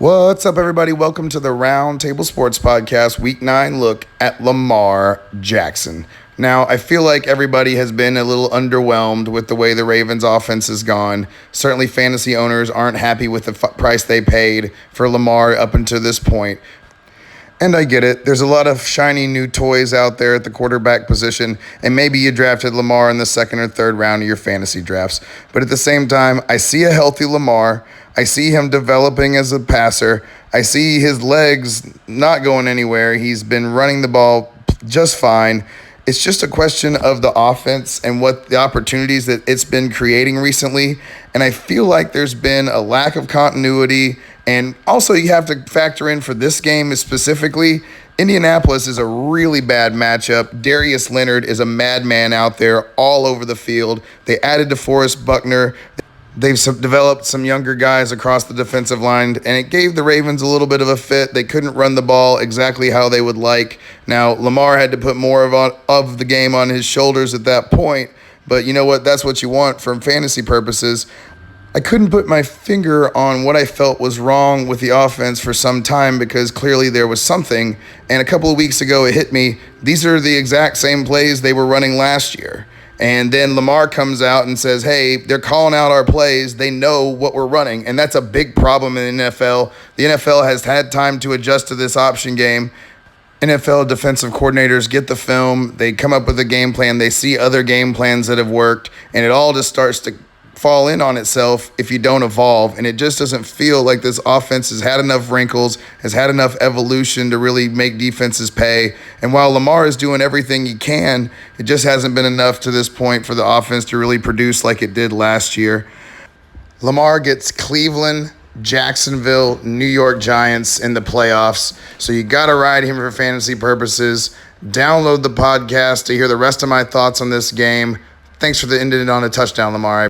What's up, everybody? Welcome to the Roundtable Sports Podcast, Week 9 look at Lamar Jackson. Now, I feel like everybody has been a little underwhelmed with the way the Ravens' offense has gone. Certainly, fantasy owners aren't happy with the price they paid for Lamar up until this point. And I get it. There's a lot of shiny new toys out there at the quarterback position, and maybe you drafted Lamar in the second or third round of your fantasy drafts. But at the same time, I see a healthy Lamar. I see him developing as a passer. I see his legs not going anywhere. He's been running the ball just fine. It's just a question of the offense and what the opportunities that it's been creating recently. And I feel like there's been a lack of continuity. And also you have to factor in for this game specifically, Indianapolis is a really bad matchup. Darius Leonard is a madman out there all over the field. They added DeForest Buckner. They've developed some younger guys across the defensive line, and it gave the Ravens a little bit of a fit. They couldn't run the ball exactly how they would like. Now, Lamar had to put more of the game on his shoulders at that point, but you know what? That's what you want for fantasy purposes. I couldn't put my finger on what I felt was wrong with the offense for some time because clearly there was something, and a couple of weeks ago it hit me. These are the exact same plays they were running last year. And then Lamar comes out and says, hey, they're calling out our plays. They know what we're running. And that's a big problem in the NFL. The NFL has had time to adjust to this option game. NFL defensive coordinators get the film. They come up with a game plan. They see other game plans that have worked. And it all just starts to fall in on itself if you don't evolve. And it just doesn't feel like this offense has had enough wrinkles, has had enough evolution to really make defenses pay. And while Lamar is doing everything he can, it just hasn't been enough to this point for the offense to really produce like it did last year. Lamar gets Cleveland, Jacksonville, New York Giants in the playoffs. So you got to ride him for fantasy purposes. Download the podcast to hear the rest of my thoughts on this game. Thanks for the ending on a touchdown, Lamar.